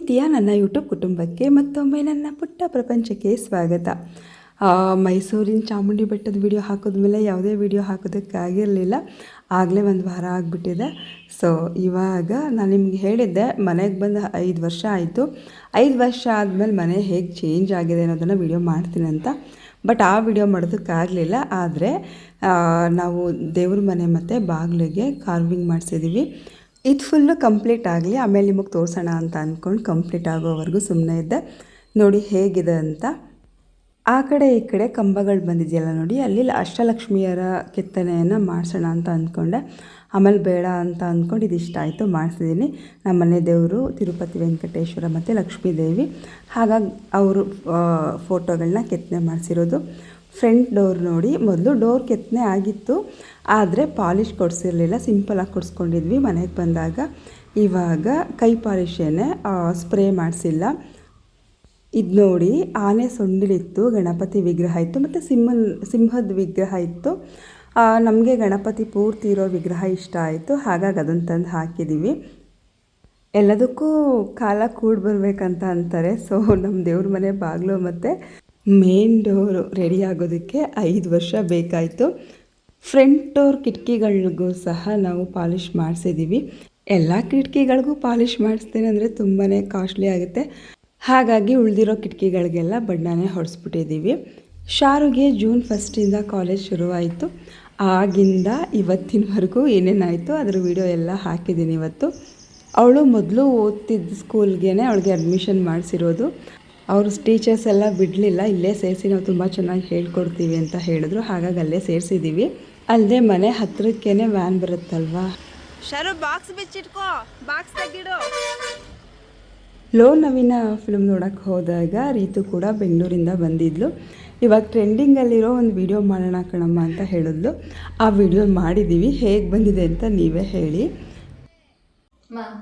ಪ್ರೀತಿಯ ನನ್ನ ಯೂಟ್ಯೂಬ್ ಕುಟುಂಬಕ್ಕೆ ಮತ್ತೊಮ್ಮೆ ನನ್ನ ಪುಟ್ಟ ಪ್ರಪಂಚಕ್ಕೆ ಸ್ವಾಗತ. ಮೈಸೂರಿನ ಚಾಮುಂಡಿ ಬೆಟ್ಟದ ವಿಡಿಯೋ ಹಾಕಿದ್ಮೇಲೆ ಯಾವುದೇ ವಿಡಿಯೋ ಹಾಕೋದಕ್ಕಾಗಿರಲಿಲ್ಲ. ಆಗಲೇ ಒಂದು ವಾರ ಆಗಿಬಿಟ್ಟಿದೆ. ಸೊ ಇವಾಗ ನಾನು ನಿಮ್ಗೆ ಹೇಳಿದ್ದೆ ಮನೆಗೆ ಬಂದು 5 ವರ್ಷ ಆಯಿತು. 5 ವರ್ಷ ಆದಮೇಲೆ ಮನೆ ಹೇಗೆ ಚೇಂಜ್ ಆಗಿದೆ ಅನ್ನೋದನ್ನು ವಿಡಿಯೋ ಮಾಡ್ತೀನಿ ಅಂತ. ಬಟ್ ಆ ವಿಡಿಯೋ ಮಾಡೋದಕ್ಕಾಗಲಿಲ್ಲ. ಆದರೆ ನಾವು ದೇವ್ರ ಮನೆ ಮತ್ತು ಬಾಗಿಲಿಗೆ ಕಾರ್ವಿಂಗ್ ಮಾಡಿಸಿದ್ದೀವಿ. ಇದು ಫುಲ್ಲು ಕಂಪ್ಲೀಟ್ ಆಗಲಿ, ಆಮೇಲೆ ನಿಮಗೆ ತೋರಿಸೋಣ ಅಂತ ಅಂದ್ಕೊಂಡು ಕಂಪ್ಲೀಟ್ ಆಗೋವರೆಗೂ ಸುಮ್ಮನೆ ಇದ್ದೆ. ನೋಡಿ ಹೇಗಿದೆ ಅಂತ. ಆ ಕಡೆ ಈ ಕಡೆ ಕಂಬಗಳು ಬಂದಿದೆಯಲ್ಲ ನೋಡಿ, ಅಲ್ಲಿ ಅಷ್ಟಲಕ್ಷ್ಮಿಯರ ಕೆತ್ತನೆಯನ್ನು ಮಾಡಿಸೋಣ ಅಂತ ಅಂದ್ಕೊಂಡೆ. ಆಮೇಲೆ ಬೇಡ ಅಂತ ಅಂದ್ಕೊಂಡು ಇದಿಷ್ಟ ಆಯಿತು, ಮಾಡಿಸಿದ್ದೀನಿ. ನಮ್ಮ ಮನೆ ದೇವರು ತಿರುಪತಿ ವೆಂಕಟೇಶ್ವರ ಮತ್ತು ಲಕ್ಷ್ಮೀ ದೇವಿ. ಹಾಗಾಗಿ ಅವರು ಫೋಟೋಗಳನ್ನ ಕೆತ್ತನೆ ಮಾಡಿಸಿರೋದು. ಫ್ರಂಟ್ ಡೋರ್ ನೋಡಿ, ಮೊದಲು ಡೋರ್ ಕೆತ್ತನೆ ಆಗಿತ್ತು, ಆದರೆ ಪಾಲಿಷ್ ಕೊಡಿಸಿರಲಿಲ್ಲ, ಸಿಂಪಲಾಗಿ ಕೊಡಿಸ್ಕೊಂಡಿದ್ವಿ ಮನೆಗೆ ಬಂದಾಗ. ಇವಾಗ ಕೈ ಪಾಲಿಶೇನೆ, ಸ್ಪ್ರೇ ಮಾಡಿಸಿಲ್ಲ. ಇದು ನೋಡಿ, ಆನೆ ಸೊಂಡಿಲಿತ್ತು, ಗಣಪತಿ ವಿಗ್ರಹ ಇತ್ತು ಮತ್ತು ಸಿಂಹದ ವಿಗ್ರಹ ಇತ್ತು. ನಮಗೆ ಗಣಪತಿ ಪೂರ್ತಿ ಇರೋ ವಿಗ್ರಹ ಇಷ್ಟ ಆಯಿತು, ಹಾಗಾಗಿ ಅದನ್ನು ತಂದು ಹಾಕಿದ್ದೀವಿ. ಎಲ್ಲದಕ್ಕೂ ಕಾಲ ಕೂಡಿ ಬರಬೇಕಂತ ಅಂತಾರೆ. ಸೊ ನಮ್ಮ ದೇವ್ರ ಮನೆ ಬಾಗಿಲು ಮತ್ತು ಮೇನ್ ಡೋರು ರೆಡಿ ಆಗೋದಕ್ಕೆ 5 ವರ್ಷ ಬೇಕಾಯಿತು. ಫ್ರಂಟ್ ಡೋರ್ ಕಿಟಕಿಗಳಿಗೂ ಸಹ ನಾವು ಪಾಲಿಷ್ ಮಾಡಿಸಿದ್ದೀವಿ. ಎಲ್ಲ ಕಿಟಕಿಗಳಿಗೂ ಪಾಲಿಷ್ ಮಾಡಿಸ್ತೇನೆ ಅಂದರೆ ತುಂಬಾ ಕಾಸ್ಟ್ಲಿ ಆಗುತ್ತೆ. ಹಾಗಾಗಿ ಉಳಿದಿರೋ ಕಿಟಕಿಗಳಿಗೆಲ್ಲ ಬಣ್ಣನೇ ಹೊಡೆಸ್ಬಿಟ್ಟಿದ್ದೀವಿ. ಶಾರುಗೆ ಜೂನ್ 1 ಕಾಲೇಜ್ ಶುರುವಾಯಿತು. ಆಗಿಂದ ಇವತ್ತಿನವರೆಗೂ ಏನೇನಾಯಿತು ಅದರ ವಿಡಿಯೋ ಎಲ್ಲ ಹಾಕಿದ್ದೀನಿ ಇವತ್ತು. ಅವಳು ಮೊದಲು ಓದ್ತಿದ್ದ ಸ್ಕೂಲ್ಗೆ ಅವಳಿಗೆ ಅಡ್ಮಿಷನ್ ಮಾಡಿಸಿರೋದು. ಅವರು ಟೀಚರ್ಸ್ ಎಲ್ಲ ಬಿಡಲಿಲ್ಲ, ಇಲ್ಲೇ ಸೇರಿಸಿ ನಾವು ತುಂಬ ಚೆನ್ನಾಗಿ ಹೇಳ್ಕೊಡ್ತೀವಿ ಅಂತ ಹೇಳಿದ್ರು. ಹಾಗಾಗಿ ಅಲ್ಲೇ ಸೇರಿಸಿದ್ದೀವಿ. ಅಲ್ಲದೆ ಮನೆ ಹತ್ತಿರಕ್ಕೇ ವ್ಯಾನ್ ಬರುತ್ತಲ್ವಾ. ಶರು ಬಾಕ್ಸ್ ಬಿಚ್ಚಿಟ್ಕೋ, ಬಾಕ್ಸ್ ತೆಗಿಡು. ಲೋ ನವೀನ ಫಿಲ್ಮ್ ನೋಡೋಕ್ಕೆ ಹೋದಾಗ ರೀತು ಕೂಡ ಬೆಂಗಳೂರಿಂದ ಬಂದಿದ್ಲು. ಇವಾಗ ಟ್ರೆಂಡಿಂಗಲ್ಲಿರೋ ಒಂದು ವಿಡಿಯೋ ಮಾಡೋಣ ಕಣಮ್ಮ ಅಂತ ಹೇಳಿದ್ಲು. ಆ ವಿಡಿಯೋ ಮಾಡಿದ್ದೀವಿ. ಹೇಗೆ ಬಂದಿದೆ ಅಂತ ನೀವೇ ಹೇಳಿ.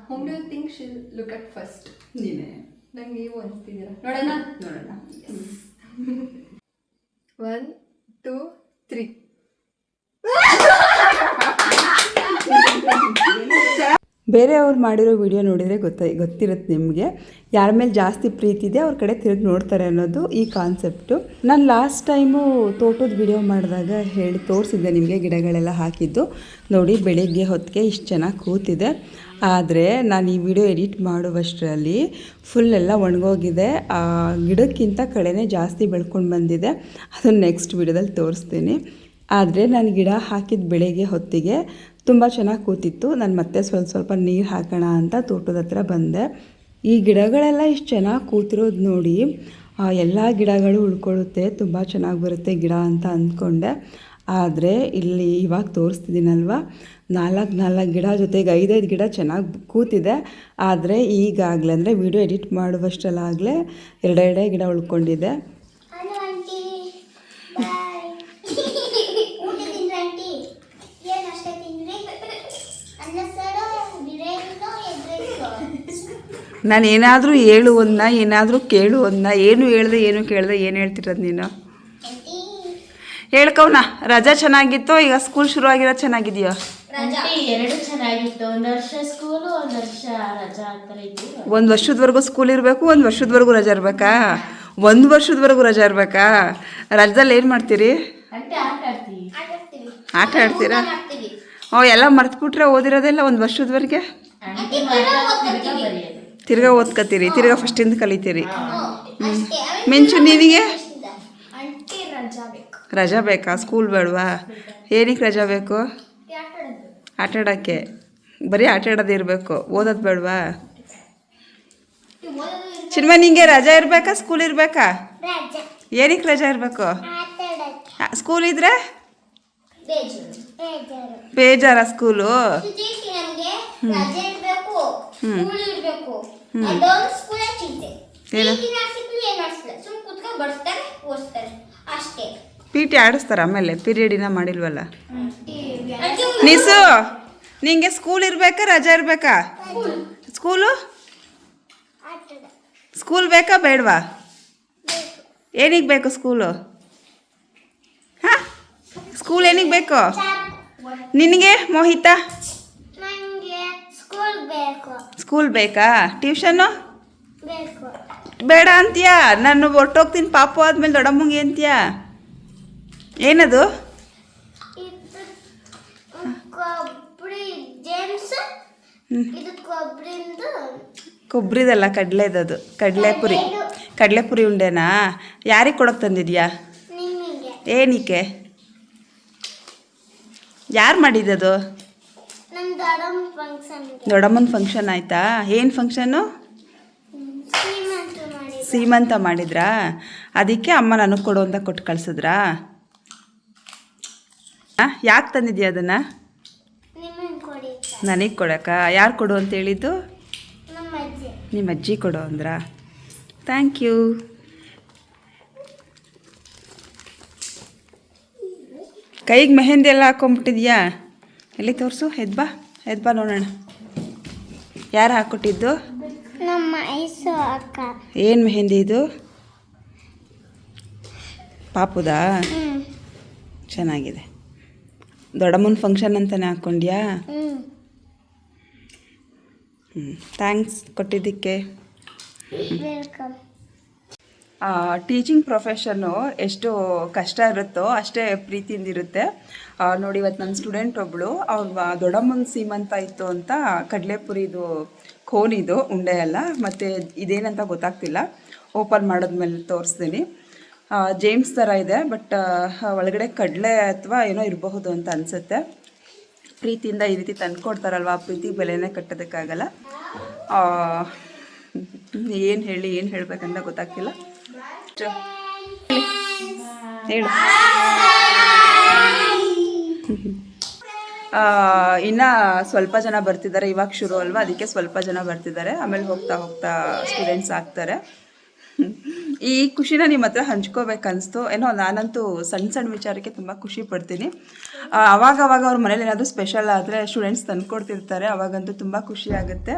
whom do you think she'll look at first? ನೀನೇ ನಂಗೆ ನೀವು ಅನಿಸ್ತಿದ್ದೀರಾ? ನೋಡೋಣ. 1 2 3. ಬೇರೆಯವ್ರು ಮಾಡಿರೋ ವಿಡಿಯೋ ನೋಡಿದರೆ ಗೊತ್ತಿರುತ್ತೆ ನಿಮಗೆ ಯಾರ ಮೇಲೆ ಜಾಸ್ತಿ ಪ್ರೀತಿ ಇದೆ ಅವ್ರ ಕಡೆ ತಿರುಗಿ ನೋಡ್ತಾರೆ ಅನ್ನೋದು ಈ ಕಾನ್ಸೆಪ್ಟು. ನಾನು ಲಾಸ್ಟ್ ಟೈಮು ತೋಟದ ವಿಡಿಯೋ ಮಾಡಿದಾಗ ಹೇಳಿ ತೋರಿಸಿದ್ದೆ ನಿಮಗೆ, ಗಿಡಗಳೆಲ್ಲ ಹಾಕಿದ್ದು ನೋಡಿ. ಬೆಳಿಗ್ಗೆ ಹೊತ್ತಿಗೆ ಇಷ್ಟು ಚೆನ್ನಾಗಿ ಕೂತಿದೆ. ಆದರೆ ನಾನು ಈ ವಿಡಿಯೋ ಎಡಿಟ್ ಮಾಡುವಷ್ಟರಲ್ಲಿ ಫುಲ್ಲೆಲ್ಲ ಒಣಗೋಗಿದೆ. ಗಿಡಕ್ಕಿಂತ ಕಳೆನೇ ಜಾಸ್ತಿ ಬೆಳ್ಕೊಂಡು ಬಂದಿದೆ. ಅದನ್ನು ನೆಕ್ಸ್ಟ್ ವಿಡಿಯೋದಲ್ಲಿ ತೋರಿಸ್ತೀನಿ. ಆದರೆ ನಾನು ಗಿಡ ಹಾಕಿದ ಬೆಳಗ್ಗೆ ಹೊತ್ತಿಗೆ ತುಂಬ ಚೆನ್ನಾಗಿ ಕೂತಿತ್ತು. ನಾನು ಮತ್ತೆ ಸ್ವಲ್ಪ ನೀರು ಹಾಕೋಣ ಅಂತ ತೋಟದ ಹತ್ರ ಬಂದೆ. ಈ ಗಿಡಗಳೆಲ್ಲ ಇಷ್ಟು ಚೆನ್ನಾಗಿ ಕೂತಿರೋದು ನೋಡಿ, ಎಲ್ಲ ಗಿಡಗಳು ಉಳ್ಕೊಳ್ಳುತ್ತೆ, ತುಂಬ ಚೆನ್ನಾಗಿ ಬರುತ್ತೆ ಗಿಡ ಅಂತ ಅಂದ್ಕೊಂಡೆ. ಆದರೆ ಇಲ್ಲಿ ಇವಾಗ ತೋರಿಸ್ತಿದ್ದೀನಲ್ವ, 4 ಗಿಡ ಜೊತೆಗೆ 5 ಗಿಡ ಚೆನ್ನಾಗಿ ಕೂತಿದೆ. ಆದರೆ ಈಗಾಗಲೇ ಅಂದರೆ ವಿಡಿಯೋ ಎಡಿಟ್ ಮಾಡುವಷ್ಟಲ್ಲಾಗಲೇ 2 ಗಿಡ ಉಳ್ಕೊಂಡಿದೆ. ನಾನು ಏನಾದರೂ ಹೇಳು ಒಂದ, ಏನಾದರೂ ಕೇಳು ಒಂದ, ಏನು ಹೇಳ್ದೆ ಏನು ಕೇಳಿದೆ, ಏನು ಹೇಳ್ತಿರೋದು ನೀನು? ಹೇಳ್ಕವ್ನ. ರಜಾ ಚೆನ್ನಾಗಿತ್ತು, ಈಗ ಸ್ಕೂಲ್ ಶುರು ಆಗಿರೋದು ಚೆನ್ನಾಗಿದೆಯೋ? ಎರಡು ಚೆನ್ನಾಗಿತ್ತು. ಒಂದು ವರ್ಷ ಸ್ಕೂಲು, ಒಂದು ವರ್ಷ ರಜಾ ಅಂತ ಇತ್ತು. 1 ವರ್ಷದವರೆಗೂ ಸ್ಕೂಲ್ ಇರಬೇಕು, 1 ವರ್ಷದವರೆಗೂ ರಜಾ ಇರಬೇಕಾ? 1 ವರ್ಷದವರೆಗೂ ರಜಾ ಇರಬೇಕಾ? ರಜದಲ್ಲಿ ಏನು ಮಾಡ್ತೀರಿ? ಆಟ ಆಡ್ತೀರಾ? ಎಲ್ಲ ಮರ್ತ್ಬಿಟ್ರೆ ಓದಿರೋದೆಲ್ಲ 1 ವರ್ಷದವರೆಗೆ? ತಿರ್ಗಾ ಓದ್ಕತ್ತೀರಿ, ತಿರ್ಗಾ ಫಸ್ಟಿಂದ ಕಲಿತೀರಿ. ಮಿಂಚು ನಿನಗೆ ರಜಾ ಬೇಕಾ? ಸ್ಕೂಲ್ ಬೇಡವಾ? ಏನಕ್ಕೆ ರಜಾ ಬೇಕು? ಆಟ ಆಡೋಕ್ಕೆ. ಬರೀ ಆಟ ಆಡೋದು ಇರಬೇಕು, ಓದೋದು ಬೇಡವಾ? ಚಿನ್ಮ ನಿಂಗೆ ರಜಾ ಇರಬೇಕಾ ಸ್ಕೂಲ್ ಇರಬೇಕಾ? ಏನಕ್ಕೆ ರಜಾ ಇರಬೇಕು? ಸ್ಕೂಲ್ ಇದ್ರೆ ಬೇಜಾರ ಸ್ಕೂಲು? PT ಆಡಿಸ್ತಾರ? ಆಮೇಲೆ ಪೀರಿಯಡಿನ ಮಾಡಿಲ್ವಲ್ಲ. ನಿಸು, ನಿಂಗೆ ಸ್ಕೂಲ್ ಇರಬೇಕಾ ರಜಾ ಇರಬೇಕಾ? ಸ್ಕೂಲ್ ಬೇಕಾ ಬೇಡವಾ? ಏನಿಗೆ ಬೇಕು ಸ್ಕೂಲು? ಹಾಂ, ಸ್ಕೂಲ್ ಏನಿಗೆ ಬೇಕು ನಿನಗೆ ಮೋಹಿತ? ಸ್ಕೂಲ್ ಬೇಕಾ? ಟ್ಯೂಷನ್ನು? ಬೇಡ ಅಂತೀಯ, ನಾನು ಹೊರ್ಟೋಗ್ತೀನಿ ಪಾಪು ಆದ್ಮೇಲೆ ದೊಡ್ಡಮ್ಮಂಗೆ ಅಂತೀಯ. ಏನದು? ಕೊಬ್ಬರಿದಲ್ಲ, ಕಡಲೆದದು. ಕಡಲೆಪುರಿ ಉಂಡೆನಾ? ಯಾರಿಗೆ ಕೊಡೋಕೆ ತಂದಿದ್ಯಾ? ಏನಕ್ಕೆ? ಯಾರು ಮಾಡಿದ್ದದು? ದೊಡ್ಡಮ್ಮನ ಫಂಕ್ಷನ್ ಆಯಿತಾ? ಏನು ಫಂಕ್ಷನ್ನು? ಸೀಮಂತ ಮಾಡಿದ್ರಾ? ಅದಕ್ಕೆ ಅಮ್ಮ ನನಗೆ ಕೊಡು ಅಂತ ಕೊಟ್ಟು ಕಳ್ಸಿದ್ರಾ? ಯಾಕೆ ತಂದಿದ್ಯಾ ಅದನ್ನು? ನನಗೆ ಕೊಡೋಕ್ಕ? ಯಾರು ಕೊಡು ಅಂತ ಹೇಳಿದ್ದು? ನಿಮ್ಮ ಅಜ್ಜಿ ಕೊಡು ಅಂದ್ರಾ? Thank you. ಕೈಗೆ ಮೆಹಂದಿ ಎಲ್ಲ ಹಾಕೊಂಬಿಟ್ಟಿದ್ಯಾ? ಎಲ್ಲಿ ತೋರಿಸು, ಎದ್ಬಾ ನೋಡೋಣ. ಯಾರು ಹಾಕ್ಕೊಟ್ಟಿದ್ದು? ನಮ್ಮ ಐಸು ಅಕ್ಕ. ಏನು ಮೆಹಂದಿ ಇದು? ಪಾಪುದಾ? ಚೆನ್ನಾಗಿದೆ. ದೊಡ್ಡಮ್ಮನ ಫಂಕ್ಷನ್ ಅಂತಲೇ ಹಾಕ್ಕೊಂಡ್ಯಾ? ಥ್ಯಾಂಕ್ಸ್ ಕೊಟ್ಟಿದ್ದಕ್ಕೆ. ವೆಲ್ಕಮ್. ಟೀಚಿಂಗ್ ಪ್ರೊಫೆಷನ್ನು ಎಷ್ಟು ಕಷ್ಟ ಇರುತ್ತೋ ಅಷ್ಟೇ ಪ್ರೀತಿಯಿಂದಿರುತ್ತೆ. ನೋಡಿ, ಇವತ್ತು ನನ್ನ ಸ್ಟೂಡೆಂಟ್ ಒಬ್ಬಳು, ಅವ್ರ ದೊಡ್ಡಮ್ಮನ ಸೀಮಂತ ಇತ್ತು ಅಂತ ಕಡಲೆಪುರಿದು ಕೋನಿದು ಉಂಡೆ ಎಲ್ಲ, ಮತ್ತು ಇದೇನಂತ ಗೊತ್ತಾಗ್ತಿಲ್ಲ. ಓಪನ್ ಮಾಡಿದ್ಮೇಲೆ ತೋರಿಸ್ತೀನಿ. ಜೇಮ್ಸ್ ಥರ ಇದೆ, ಬಟ್ ಒಳಗಡೆ ಕಡಲೆ ಅಥವಾ ಏನೋ ಇರಬಹುದು ಅಂತ ಅನಿಸುತ್ತೆ. ಪ್ರೀತಿಯಿಂದ ಈ ರೀತಿ ತಂದುಕೊಡ್ತಾರಲ್ವ, ಆ ಪ್ರೀತಿ ಬೆಲೆನೇ ಕಟ್ಟೋದಕ್ಕಾಗಲ್ಲ. ಏನು ಹೇಳಬೇಕಂತ ಗೊತ್ತಾಗ್ತಿಲ್ಲ. ಹೇಳು. ಇನ್ನು ಸ್ವಲ್ಪ ಜನ ಬರ್ತಿದ್ದಾರೆ, ಇವಾಗ ಶುರು ಅಲ್ವಾ, ಅದಕ್ಕೆ ಸ್ವಲ್ಪ ಜನ ಬರ್ತಿದ್ದಾರೆ. ಆಮೇಲೆ ಹೋಗ್ತಾ ಹೋಗ್ತಾ ಸ್ಟೂಡೆಂಟ್ಸ್ ಆಗ್ತಾರೆ. ಈ ಖುಷಿನ ನಿಮ್ಮ ಹತ್ರ ಹಂಚ್ಕೋಬೇಕನ್ನಿಸ್ತು. ಏನೋ ನಾನಂತೂ ಸಣ್ಣ ವಿಚಾರಕ್ಕೆ ತುಂಬ ಖುಷಿ ಪಡ್ತೀನಿ. ಅವಾಗ ಅವ್ರ ಮನೇಲಿ ಏನಾದರೂ ಸ್ಪೆಷಲ್ ಆದರೆ ಸ್ಟೂಡೆಂಟ್ಸ್ ತಂದುಕೊಡ್ತಿರ್ತಾರೆ, ಅವಾಗಂತೂ ತುಂಬ ಖುಷಿ ಆಗುತ್ತೆ.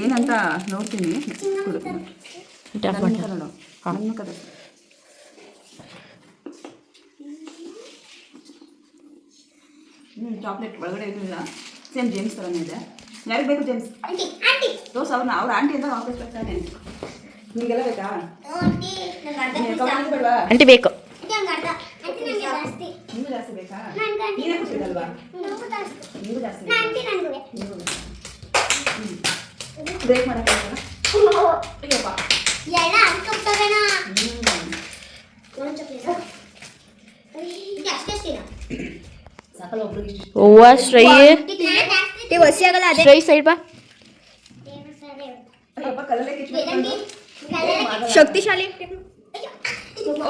ಏನಂತ ನೋಡ್ತೀನಿ. ನೋಡು ಚಾಕ್ಲೇಟ್ ಒಳಗಡೆ ಏನಿಲ್ಲ, ಸೇಮ್ ಜೇಮ್ಸ್ ಥರನೇ ಇದೆ. ಯಾರಿಗೆ ಬೇಕು ಜೇಮ್ಸ್? ತೋರ್ಸು ಅವ್ರನ್ನ, ಅವ್ರ ಆಂಟಿ ಅಂತ ಹಾಕ್ಬೇಕಾನೆ. ನಿಮಗೆಲ್ಲ ಬೇಕಾ? ಆಂಟಿ ಬೇಕು. ನೀವು ಜಾಸ್ತಿ ಬೇಕಾ? ನೀನೇ ಖುಷಿದಲ್ವಾ? ನೀವು ಜಾಸ್ತಿ ಬ್ರೇಕ್ ಮಾಡೋಕ್ಕಾಗಲ್ಲ. ಅಯ್ಯಪ್ಪ ಸಾಕಲ್ಲ ಒಬ್ರಿಗೆ ಇಷ್ಟು. ಹೂವ ಶ್ರೈ ಸೈಡ್ ಬಾ. ಅಯ್ಯಪ್ಪ ಕಲ್ಲಲ್ಲೇ ಕಿಚ್ಚಿಕೊಂಡು ಶಕ್ತಿಶಾಲಿ.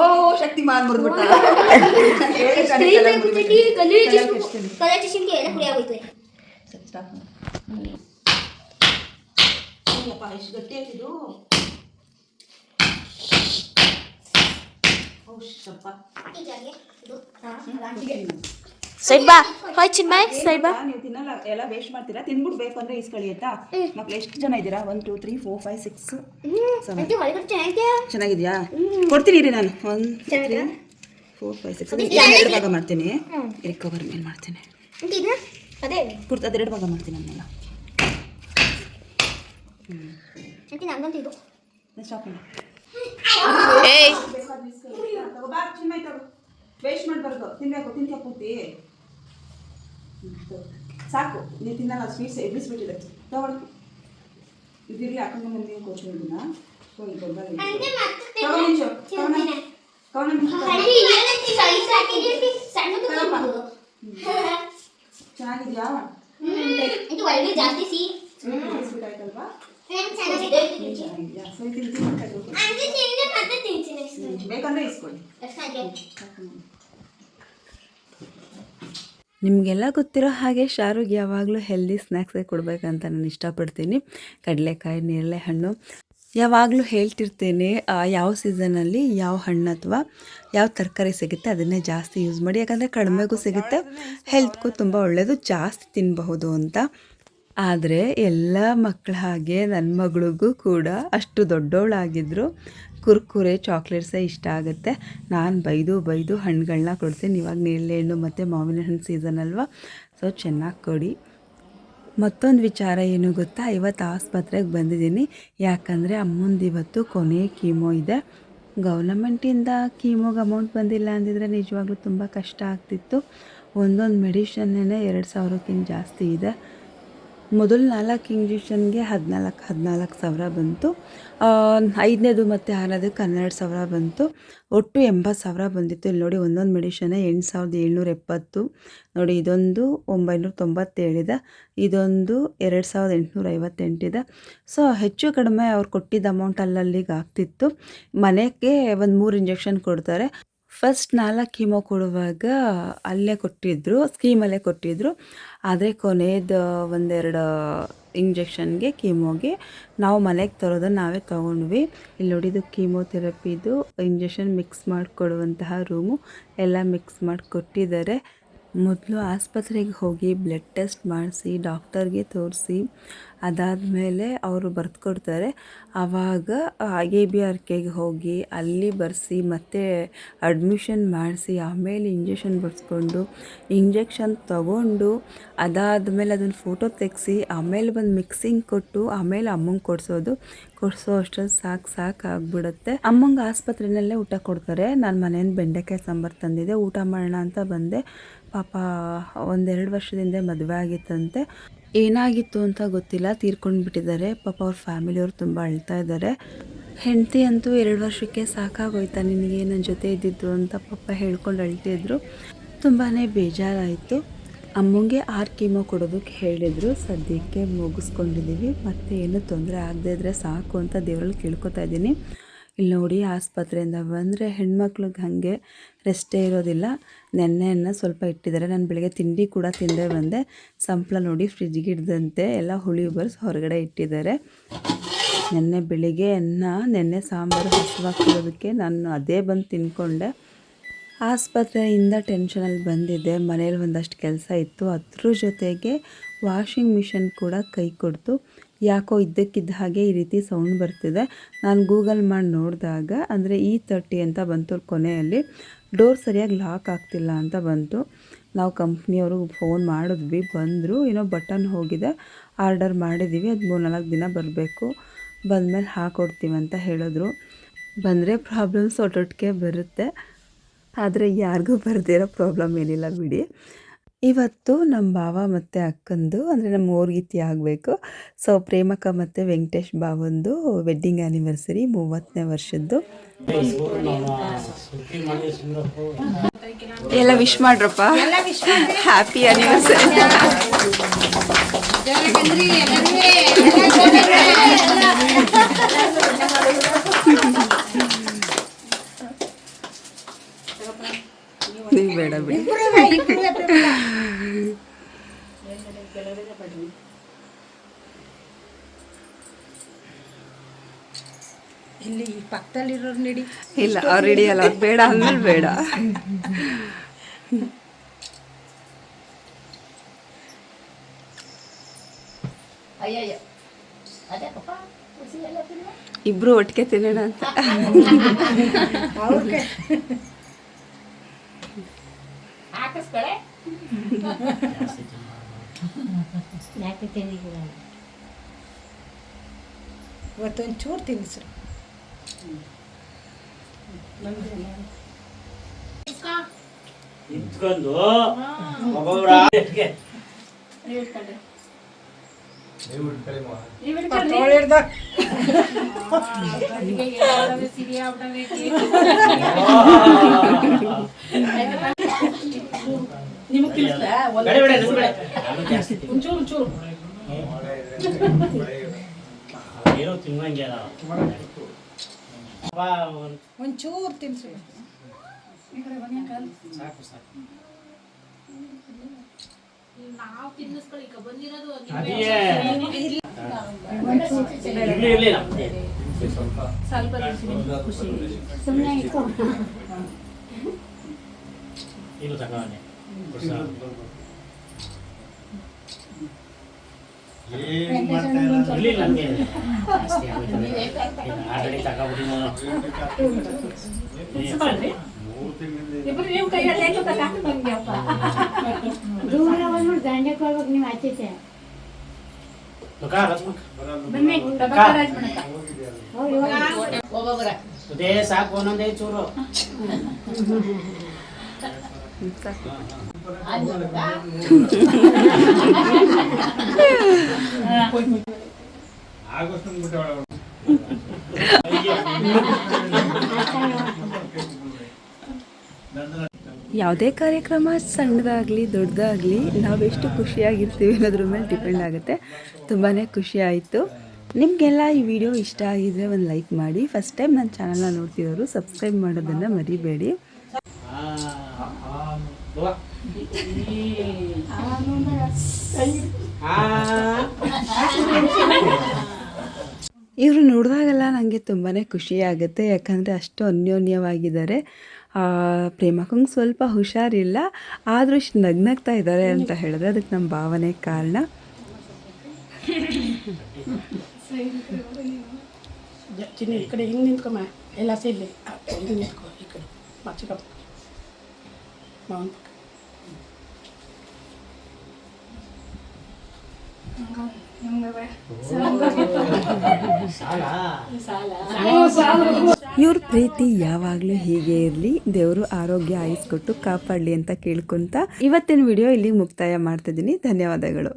ಓ ಶಕ್ತಿಮಾನ್ ಮುರಿದ್ಬಿಟ್ಟ. ಎಷ್ಟು ಗಟ್ಟಿ ಆಯ್ತಿದು. ಸೈಡ್ ಬಾ. ಹಾಯ್ ಚಿನ್ಮಯ್, ಸೈಡ್ ಬಾ. ನೀವು ತಿನ್ನಲ್ಲ, ಎಲ್ಲ ವೇಸ್ಟ್ ಮಾಡ್ತೀರಾ. ತಿನ್ಬಿಟ್ಟು ಬೇಕು ಅಂದ್ರೆ ಇಸ್ಕೊಳ್ಳಿ ಆಯ್ತಾ? ಮಕ್ಳು ಎಷ್ಟು ಜನ ಇದ್ದೀರಾ? 1 2 3 4 5 6 7. ಚೆನ್ನಾಗಿದ್ಯಾ? ಕೊಡ್ತೀನಿ ರೀ ನಾನು. 1 2 3 4 5 6 2 ಭಾಗ ಮಾಡ್ತೀನಿ. ಕವರ್ ಮೇಲೆ ಮಾಡ್ತೀನಿ. ಕುರ್ತು ಅದು 2 ಭಾಗ ಮಾಡ್ತೀನಿ ನನ್ನೆಲ್ಲ. ಸ್ಟಾಪ್ ಮಾಡಿ. ವೇಸ್ಟ್ ಮಾಡಬಾರ್ದು. ತಿನ್ಬೇಕು, ತಿಂತೀಯ ಪೂರ್ತಿ? ಸಾಕು, ನೀವು ತಿನ್ನಲ್ಲ. ಸ್ವೀಟ್ಸ್ ಎಬ್ಬಿಸ್ಬಿಟ್ಟಿದೆ. ತಗೊಳ್ಳಿ, ಇದಿರಲಿ. ಹಾಕೊಂಡು ಬಂದು ಕೊಡ್ತೀನಿ ಇದನ್ನ. ಚೆನ್ನಾಗಿದ್ಯಾ? ಆಯ್ತಲ್ವಾ? ಬೇಕಂದ್ರೆ ಇಸ್ಕೊಳ್ಳಿ. ನಿಮಗೆಲ್ಲ ಗೊತ್ತಿರೋ ಹಾಗೆ ಶಾರುಗ್ ಯಾವಾಗಲೂ ಹೆಲ್ದಿ ಸ್ನ್ಯಾಕ್ಸೇ ಕೊಡಬೇಕಂತ ನಾನು ಇಷ್ಟಪಡ್ತೀನಿ. ಕಡಲೆಕಾಯಿ, ನೇರಳೆ ಹಣ್ಣು ಯಾವಾಗಲೂ ಹೇಳ್ತಿರ್ತೇನೆ. ಯಾವ ಸೀಸನಲ್ಲಿ ಯಾವ ಹಣ್ಣು ಅಥವಾ ಯಾವ ತರಕಾರಿ ಸಿಗುತ್ತೆ ಅದನ್ನೇ ಜಾಸ್ತಿ ಯೂಸ್ ಮಾಡಿ. ಯಾಕಂದರೆ ಕಡಿಮೆಗೂ ಸಿಗುತ್ತೆ, ಹೆಲ್ತ್ಗೂ ತುಂಬ ಒಳ್ಳೆಯದು, ಜಾಸ್ತಿ ತಿನ್ನಬಹುದು ಅಂತ. ಆದರೆ ಎಲ್ಲ ಮಕ್ಕಳ ಹಾಗೆ ನನ್ನ ಮಗಳಿಗೂ ಕೂಡ ಅಷ್ಟು ದೊಡ್ಡವಳಾಗಿದ್ದರು ಕುರ್ಕುರೆ ಚಾಕ್ಲೇಟ್ಸೇ ಇಷ್ಟ ಆಗುತ್ತೆ. ನಾನು ಬೈದು ಹಣ್ಣುಗಳನ್ನ ಕೊಡ್ತೀನಿ. ಇವಾಗ ನೇರಳೆ ಹಣ್ಣು ಮತ್ತು ಮಾವಿನ ಹಣ್ಣು ಸೀಸನ್ ಅಲ್ವಾ, ಸೊ ಚೆನ್ನಾಗಿ ಕೊಡಿ. ಮತ್ತೊಂದು ವಿಚಾರ ಏನು ಗೊತ್ತಾ, ಇವತ್ತು ಆಸ್ಪತ್ರೆಗೆ ಬಂದಿದ್ದೀನಿ. ಯಾಕಂದರೆ ಅಮ್ಮಂದು ಇವತ್ತು ಕೊನೆ ಕೀಮೋ ಇದೆ. ಗೌರ್ನಮೆಂಟಿಂದ ಕೀಮೋಗೆ ಅಮೌಂಟ್ ಬಂದಿಲ್ಲ ಅಂದಿದ್ರೆ ನಿಜವಾಗ್ಲೂ ತುಂಬ ಕಷ್ಟ ಆಗ್ತಿತ್ತು. ಒಂದೊಂದು ಮೆಡಿಷನ್ನೇ 2,000ಕ್ಕಿಂತ ಜಾಸ್ತಿ ಇದೆ. ಮೊದಲು 4 ಇಂಜೆಕ್ಷನ್ಗೆ 14 ಸಾವಿರ ಬಂತು. 5ನೇದು ಮತ್ತು 6ನೇದಕ್ಕೆ 12,000 ಬಂತು. ಒಟ್ಟು 80,000 ಬಂದಿತ್ತು. ಇಲ್ಲಿ ನೋಡಿ, ಒಂದೊಂದು ಮೆಡಿಷನ್ನೇ 8,770. ನೋಡಿ, ಇದೊಂದು 997 ಇದೆ, ಇದೊಂದು 2,858 ಇದೆ. ಸೊ ಹೆಚ್ಚು ಕಡಿಮೆ ಅವ್ರು ಕೊಟ್ಟಿದ್ದ ಅಮೌಂಟ್ ಅಲ್ಲಿಗೆ ಆಗ್ತಿತ್ತು. ಮನೆಗೆ ಒಂದು 3 ಇಂಜೆಕ್ಷನ್ ಕೊಡ್ತಾರೆ. ಫಸ್ಟ್ 4 ಕೀಮೋ ಕೊಡುವಾಗ ಅಲ್ಲೇ ಕೊಟ್ಟಿದ್ದರು, ಸ್ಕೀಮಲ್ಲೇ ಕೊಟ್ಟಿದ್ದರು. ಆದರೆ ಕೊನೆಯದು 1-2 ಇಂಜೆಕ್ಷನ್ಗೆ ಕೀಮೋಗೆ ನಾವು ಮನೆಗೆ ತರೋದನ್ನು ನಾವೇ ತೊಗೊಂಡ್ವಿ. ಇಲ್ಲಿ ನೋಡಿದ್ದು ಕೀಮೋಥೆರಪಿದು ಇಂಜೆಕ್ಷನ್ ಮಿಕ್ಸ್ ಮಾಡಿಕೊಡುವಂತಹ ರೂಮು, ಎಲ್ಲ ಮಿಕ್ಸ್ ಮಾಡಿ ಕೊಟ್ಟಿದ್ದಾರೆ. ಮೊದಲು ಆಸ್ಪತ್ರೆಗೆ ಹೋಗಿ ಬ್ಲಡ್ ಟೆಸ್ಟ್ ಮಾಡಿಸಿ ಡಾಕ್ಟರ್ಗೆ ತೋರಿಸಿ ಅದಾದಮೇಲೆ ಅವರು ಬರೆದು ಕೊಡ್ತಾರೆ. ಆವಾಗ ABRKಗೆ ಹೋಗಿ ಅಲ್ಲಿ ಬರೆಸಿ ಮತ್ತೆ ಅಡ್ಮಿಷನ್ ಮಾಡಿಸಿ ಆಮೇಲೆ ಇಂಜೆಕ್ಷನ್ ಬರೆಸ್ಕೊಂಡು ಇಂಜೆಕ್ಷನ್ ತಗೊಂಡು ಅದಾದಮೇಲೆ ಅದನ್ನು ಫೋಟೋ ತೆಗೆಸಿ ಆಮೇಲೆ ಬಂದು ಮಿಕ್ಸಿಂಗ್ ಕೊಟ್ಟು ಆಮೇಲೆ ಅಮ್ಮಂಗೆ ಕೊಡಿಸೋ ಅಷ್ಟರಲ್ಲಿ ಸಾಕು ಆಗ್ಬಿಡುತ್ತೆ. ಅಮ್ಮಂಗೆ ಆಸ್ಪತ್ರೆಯಲ್ಲೇ ಊಟ ಕೊಡ್ತಾರೆ. ನಾನು ಮನೆಯಿಂದ ಬೆಂಡೆಕಾಯಿ ಸಾಂಬಾರು ತಂದಿದ್ದೆ, ಊಟ ಮಾಡೋಣ ಅಂತ ಬಂದೆ. ಪಾಪ 1-2 ವರ್ಷದಿಂದ ಮದುವೆ ಆಗಿತ್ತಂತೆ. ಏನಾಗಿತ್ತು ಅಂತ ಗೊತ್ತಿಲ್ಲ, ತೀರ್ಕೊಂಡು ಬಿಟ್ಟಿದ್ದಾರೆ. ಪಾಪ ಅವ್ರ ಫ್ಯಾಮಿಲಿಯವರು ತುಂಬ ಅಳ್ತಾ ಇದ್ದಾರೆ. ಹೆಂಡತಿ ಅಂತೂ 2 ವರ್ಷಕ್ಕೆ ಸಾಕಾಗೋಯ್ತಾ ನಿನಗೆ ನನ್ನ ಜೊತೆ ಇದ್ದಿದ್ದು ಅಂತ ಪಾಪ ಹೇಳ್ಕೊಂಡು ಅಳ್ತಿದ್ರು. ತುಂಬಾ ಬೇಜಾರಾಯಿತು. ಅಮ್ಮಂಗೆ 6 ಕೀಮೋ ಕೊಡೋದಕ್ಕೆ ಹೇಳಿದರು. ಸದ್ಯಕ್ಕೆ ಮುಗಿಸ್ಕೊಂಡಿದ್ದೀವಿ, ಮತ್ತು ಏನೂ ತೊಂದರೆ ಆಗದೇ ಇದ್ದರೆ ಸಾಕು ಅಂತ ದೇವರಲ್ಲಿ ಕೇಳ್ಕೊತಾ ಇದ್ದೀನಿ. ಇಲ್ಲಿ ನೋಡಿ, ಆಸ್ಪತ್ರೆಯಿಂದ ಬಂದರೆ ಹೆಣ್ಮಕ್ಳಿಗೆ ಹಾಗೆ ರೆಸ್ಟೇ ಇರೋದಿಲ್ಲ. ನೆನ್ನೆಯನ್ನು ಸ್ವಲ್ಪ ಇಟ್ಟಿದ್ದಾರೆ. ನಾನು ಬೆಳಗ್ಗೆ ತಿಂಡಿ ಕೂಡ ತಿಂದೇ ಬಂದೆ. ಸಂಪ್ಳ ನೋಡಿ ಫ್ರಿಜ್ಗೆ ಇಡ್ದಂತೆ ಎಲ್ಲ ಹುಳಿ ಬರ್ಸಿ ಹೊರಗಡೆ ಇಟ್ಟಿದ್ದಾರೆ. ನೆನ್ನೆ ಬೆಳಿಗ್ಗೆ ನೆನ್ನೆ ಸಾಂಬಾರು ಹಸುವಾಗ್ತಿರೋದಕ್ಕೆ ನಾನು ಅದೇ ಬಂದು ತಿನ್ಕೊಂಡೆ. ಆಸ್ಪತ್ರೆಯಿಂದ ಟೆನ್ಷನಲ್ಲಿ ಬಂದಿದ್ದೆ. ಮನೇಲಿ ಒಂದಷ್ಟು ಕೆಲಸ ಇತ್ತು, ಅದ್ರ ಜೊತೆಗೆ ವಾಷಿಂಗ್ ಮಿಷಿನ್ ಕೂಡ ಕೈ ಕೊಡ್ತು. ಯಾಕೋ ಇದ್ದಕ್ಕಿದ್ದ ಹಾಗೆ ಈ ರೀತಿ ಸೌಂಡ್ ಬರ್ತಿದೆ. ನಾನು ಗೂಗಲ್ ಮಾಡಿ ನೋಡಿದಾಗ ಅಂದರೆ E30 ಅಂತ ಬಂತು. ಕೊನೆಯಲ್ಲಿ ಡೋರ್ ಸರಿಯಾಗಿ ಲಾಕ್ ಆಗ್ತಿಲ್ಲ ಅಂತ ಬಂತು. ನಾವು ಕಂಪ್ನಿಯವ್ರಿಗೆ ಫೋನ್ ಮಾಡಿದ್ವಿ, ಬಂದರು. ಏನೋ ಬಟನ್ ಹೋಗಿದೆ, ಆರ್ಡರ್ ಮಾಡಿದ್ದೀವಿ, ಅದು 3-4 ದಿನ ಬರಬೇಕು, ಬಂದಮೇಲೆ ಹಾಕ್ಕೊಡ್ತೀವಿ ಅಂತ ಹೇಳಿದ್ರು. ಬಂದರೆ ಪ್ರಾಬ್ಲಮ್ಸ್ ಒಟ್ಟೊಟ್ಟಿಗೆ ಬರುತ್ತೆ, ಆದರೆ ಯಾರಿಗೂ ಬರ್ದಿರೋ ಪ್ರಾಬ್ಲಮ್ ಏನಿಲ್ಲ ಬಿಡಿ. ಇವತ್ತು ನಮ್ಮ ಭಾವ ಮತ್ತು ಅಕ್ಕಂದು ಅಂದರೆ ನಮ್ಮ ಊರ್ಗಿತ್ತಿ ಆಗಬೇಕು. ಸೊ ಪ್ರೇಮಕ್ಕ ಮತ್ತು ವೆಂಕಟೇಶ್ ಭಾವಂದು ವೆಡ್ಡಿಂಗ್ ಆ್ಯನಿವರ್ಸರಿ 30ನೇ ವರ್ಷದ್ದು. ಎಲ್ಲ ವಿಶ್ ಮಾಡ್ರಪ್ಪ, ಹ್ಯಾಪಿ ಆ್ಯನಿವರ್ಸರಿ. ನೀವು ಬೇಡ ಬಿಡಿ. ಇಲ್ಲಿ ಪಕ್ಕದಲ್ಲಿರೋರು ನಡಿ. ಇಲ್ಲ, ಅವ್ರು ಹಿಡಿಯಲ್ಲ, ಅವ್ರು ಬೇಡ ಅಂದ್ಮೇಲೆ ಬೇಡ. ಇಬ್ರು ಒಟ್ಟಿಗೆ ತಿನ್ನೋಣ ಅಂತ. ಇವತ್ತೊಂದು ಚೂರು ತಿನ್ನಿಸ್ರು. ಇಟ್ಕೊಂಡು ಏನೋ ತಿನ್ನಂಗೆ ಒಂಚೂರು ತಿನ್ಸು. ಇರ್ಲಿಲ್ಲ ನಮಗೆ ಜಾಸ್ತಿ ಆಲ್ರೆಡಿ ತಗೊಬಿಟ್ಟಿನಿ ನಾನು ಅದೇ ಸಾಕು ಒಂದೊಂದೇ ಚೂರು ಯಾವುದೇ ಕಾರ್ಯಕ್ರಮ ಸಣ್ಣದಾಗಲಿ ದೊಡ್ಡದಾಗಲಿ ನಾವೆಷ್ಟು ಖುಷಿಯಾಗಿರ್ತೀವಿ ಅನ್ನೋದ್ರ ಮೇಲೆ ಡಿಪೆಂಡ್ ಆಗುತ್ತೆ. ತುಂಬಾ ಖುಷಿ ಆಯಿತು. ನಿಮಗೆಲ್ಲ ಈ ವಿಡಿಯೋ ಇಷ್ಟ ಆಗಿದ್ರೆ ಒಂದು ಲೈಕ್ ಮಾಡಿ. ಫಸ್ಟ್ ಟೈಮ್ ನನ್ನ ಚಾನಲ್ನ ನೋಡ್ತಿರೋರು ಸಬ್ಸ್ಕ್ರೈಬ್ ಮಾಡೋದನ್ನು ಮರಿಬೇಡಿ. ಇವರು ನೋಡಿದಾಗೆಲ್ಲ ನನಗೆ ತುಂಬಾ ಖುಷಿಯಾಗುತ್ತೆ. ಯಾಕಂದರೆ ಅಷ್ಟು ಅನ್ಯೋನ್ಯವಾಗಿದ್ದಾರೆ. ಪ್ರೇಮಕ್ಕಂಗೆ ಸ್ವಲ್ಪ ಹುಷಾರಿಲ್ಲ, ಆದರೂ ಇಷ್ಟು ನಗ್ನಗ್ತಾ ಇದ್ದಾರೆ ಅಂತ ಹೇಳಿದ್ರೆ ಅದಕ್ಕೆ ನಮ್ಮ ಭಾವನೆ ಕಾರಣ. ಚಿನ್ನಿ ಈ ಕಡೆ ಹಿಂಗೆ ನಿಂತ್ಕೊಮ್ಮ, ಎಲ್ಲ ಸೇರಿ ಹಿಂಗೆ ನಿಂತ್ಕೊ, ಈ ಕಡೆ ಚಿಕ್ಕಪ್ಪ ಮಾವನ ಇವ್ರ ಪ್ರೀತಿ ಯಾವಾಗಲೂ ಹೀಗೆ ಇರಲಿ, ದೇವರು ಆರೋಗ್ಯ ಆಯಿಸ್ಕೊಟ್ಟು ಕಾಪಾಡಲಿ ಅಂತ ಕೇಳ್ಕೊತ ಇವತ್ತಿನ ವಿಡಿಯೋ ಇಲ್ಲಿಗೆ ಮುಕ್ತಾಯ ಮಾಡ್ತಿದ್ದೀನಿ. ಧನ್ಯವಾದಗಳು.